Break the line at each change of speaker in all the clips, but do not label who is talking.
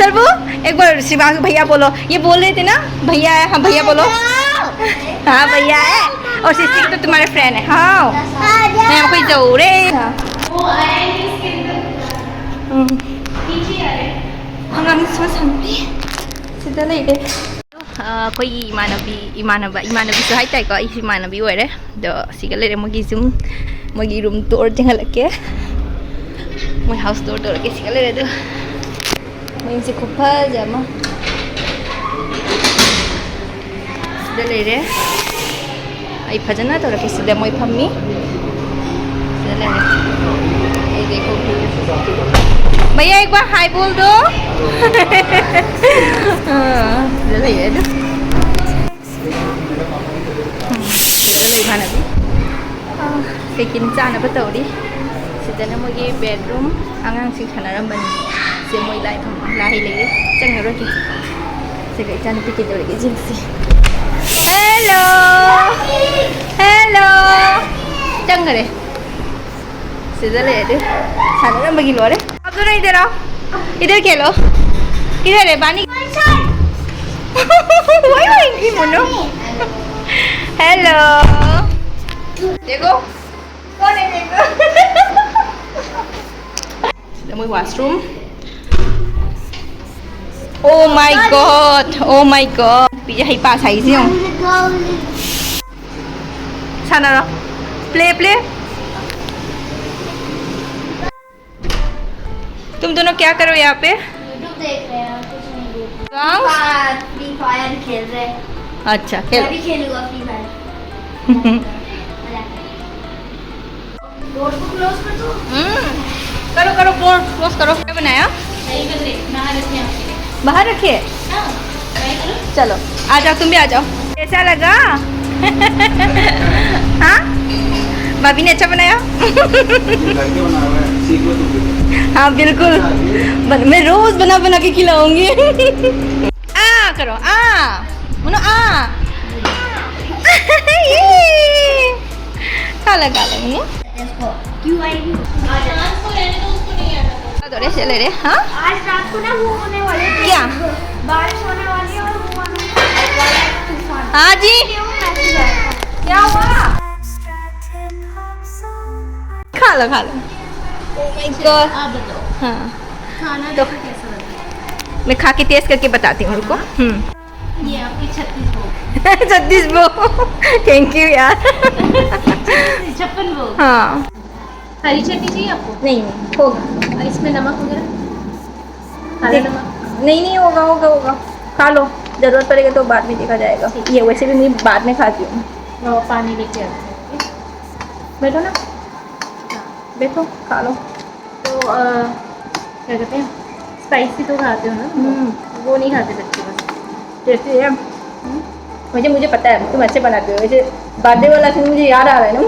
सरबू एक बार शिवांश भैया बोलो, ये बोल रहे थे ना भैया है, हाँ भैया बोलो, हाँ भैया है, और सिस्टी तो तुम्हारे फ्रेंड है, हाँ मैं कोई जरूरे कोई इमानबी तो हाई को इमानबी होरे मोगी जुम मोगी रूम टूर जंगलके मैं हाउस टूर तौरके सिगले मैं खुफजम लेरे फजना तौरके सिद मैं फमी देखो भैया एक बार हाय बोल दो इमानबी कहीं चाब तौरी सिदना मोगी बेडरूम आगांग सानरबन से मोई लाई लेरे चंगरोगे से इचानुपी कौरगे जिंसी हेलो हेलो चंगरे सिदले सानरबगी लोरे अब दोनों इधर आओ, इधर खेलो, किधर है बानी वही मुन्नो हेलो देखो कौन है देखो washroom oh my god pizza ही पास आई सी साना प्ले तुम दोनों क्या करो यहाँ पे?
यूट्यूब देख रहे हैं, कुछ नहीं देख रहे, फ्री फायर खेल रहे हैं।
अच्छा खेल,
मैं भी खेलूंगा फ्री फायर। डोर को क्लोज कर दो।
करो डोर क्लोज करो। क्या बनाया? बाहर रखिए। चलो आ जाओ, तुम भी आ जाओ। कैसा लगा? हाँ भाभी ने अच्छा बनाया। हाँ बिल्कुल, मैं रोज बना के खिलाऊंगी। आ करो मुनो खा लो मुनो।
क्यों आएगी?
चले रे। हाँ
आज रात को ना वो होने वाले थे।
क्या?
बारिश होने वाली है और वो होने वाला है तूफान।
हाँ जी
क्या हुआ?
खा लो। Oh my God।
आप बताओ।
हाँ
खाना
तो
कैसा लगा?
मैं खा के टेस्ट करके बताती हूँ उनको।
ये आपकी 36 भोग।
36 वो थैंक यू यार।
56 भोग।
हाँ
हरी चटनी चाहिए आपको?
नहीं होगा।
और इसमें नमक वगैरह? काला नमक?
नहीं होगा। खा लो, जरूरत पड़ेगा तो बाद में देखा जाएगा। ये वैसे भी मैं बाद में खाती हूँ।
वो पानी लेके आते हैं।
बैठो ना, बैठो खा लो।
तो क्या कहते हैं, स्पाइसी तो खाते हो ना? वो नहीं खाते बच्चे बस।
जैसे है मुझे पता है तुम अच्छे बनाते हो। वैसे बर्थडे वाला फिर मुझे याद आ रहा है ना।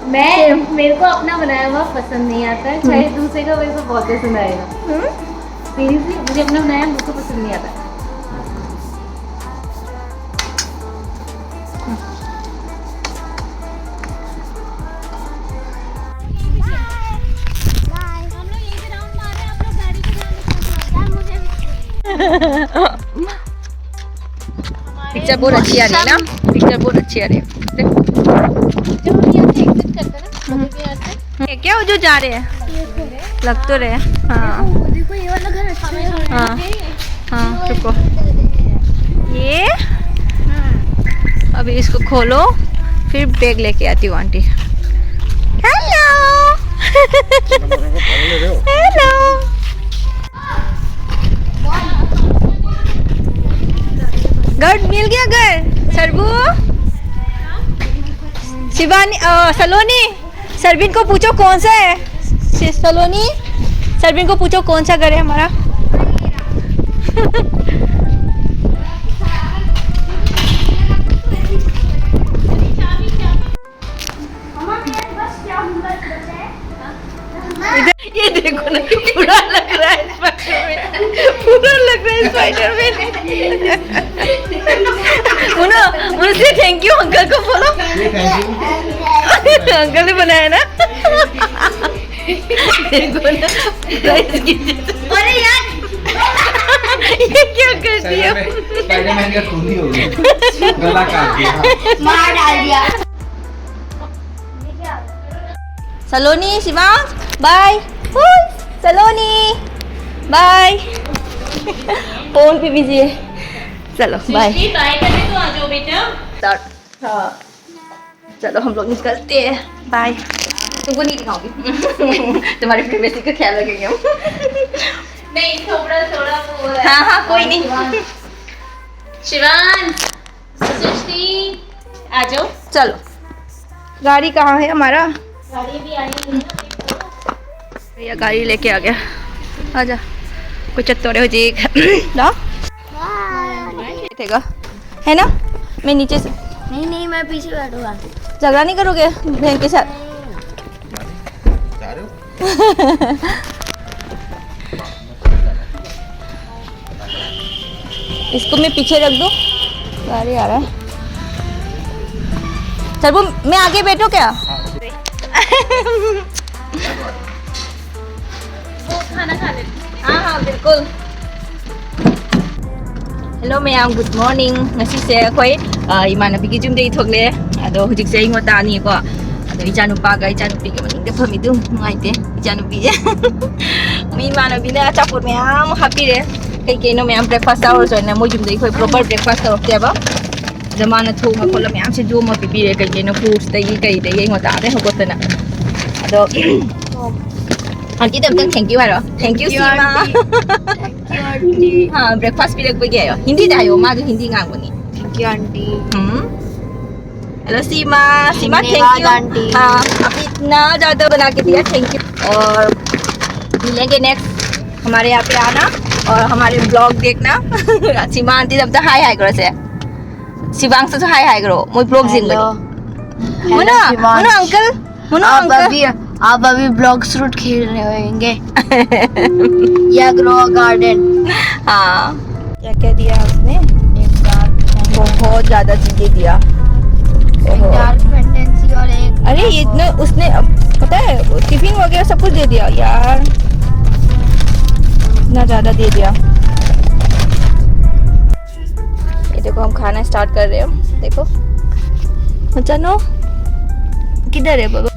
मेरे को अपना बनाया हुआ पसंद नहीं आता है, चाहे दूसरे का मेरे को बहुत पसंद आएगा। सीरियसली मुझे अपना बनाया मुझको पसंद नहीं आता।
पिक्चर बहुत अच्छी आ रही है ना, पिक्चर बहुत अच्छी आ रही है। क्या जो जा रहे हैं लग तो रहे हैं। हाँ रुको, ये अभी इसको खोलो फिर बैग लेके आती हूँ आंटी। हेलो हेलो घर मिल गया घर। सरबू शिवानी सलोनी सरबिन को पूछो कौन सा है। सलोनी सरबिन को पूछो कौन सा घर है हमारा। ये देखो ना पूरा लग रहा है स्पाइडरमैन। मुझसे थैंक यू अंकल को बोलो। अंकल ने बनाया ना। देखो ना अरे यार क्या कर दिया?
स्पाइडरमैन का खून ही हो गया, गला काट दिया।
मार डाल दिया।
सलोनी शिवांश बाय। सलोनी बाय। फोन पे बिजी है। चलो बाय।
बाय करने तो आ जाओ बेटा।
हाँ चलो हम लोग निकलते हैं। बाय। तुमको नहीं दिखाऊंगी। तुम्हारी प्राइवेसी का ख्याल रखेंगे हम।
नहीं थोड़ा थोड़ा वो है।
हाँ हाँ कोई नहीं।
शिवांश सृष्टि आ जाओ।
चलो गाड़ी कहाँ है हमारा?
गाड़ी भी आई है।
भैया गाड़ी लेके आ गया। आजा कोई चत्तोरे हो जी ना बैठेगा है ना? मैं नीचे से
नहीं मैं पीछे बैठूंगा।
झगड़ा नहीं करोगे बहन के साथ?
जा रहे हो?
इसको मैं पीछे रख दूं? गाड़ी आ रहा है। चल वो मैं आगे बैठूं क्या?
वो खाना खा ले।
हाँ हाँ बिल्कुल। Hello ma'am, good morning. Ngasi se akhoi imanabi gi jumdei thokle. Ado hujik se ingo tani ko. Ado ichanupa ga ichanupi ga maning de phami du ngaite. Ichanupi je. Mi imanabi na chapot ma'am happy re. Kai kai no ma'am breakfast hour so na mo jumdei khoi proper breakfast hour ke ba. Zamana thoma khola ma'am se jo ma pipi re kai kai no fruits dai kai dai ingo ta de hogotana. Ado Auntie tentang thank you haro. Thank you Sima. हाँ breakfast भी लग गया है। हिंदी जायो माँ जो हिंदी गाँव बनी।
Thank you aunty.
Hello Seema. Seema thank
धन्यवाद
यू
आंटी।
हाँ आपने इतना ज़्यादा बना के दिया, थैंक यू। और मिलेंगे नेक्स्ट हमारे यहाँ पे आना और हमारे ब्लॉग देखना। सीमा आंटी तब तो हाय हाय करो से शिवांश तो हाय हाय करो मुझे ब्लॉग जिंग बनी मुना मुना अंकल मुना
आप अभी ब्लॉग शूट खेल रहे होंगे। या ग्रो गार्डन।
हाँ क्या क्या दिया उसने? बहुत ज़्यादा चीज़ें दिया।
फैंटेसी और एक
अरे ये इतना उसने पता है टिफिन वगैरह सब कुछ दे दिया यार, इतना ज़्यादा दे दिया। ये देखो हम खाना स्टार्ट कर रहे हो। देखो जानो किधर है बाबा?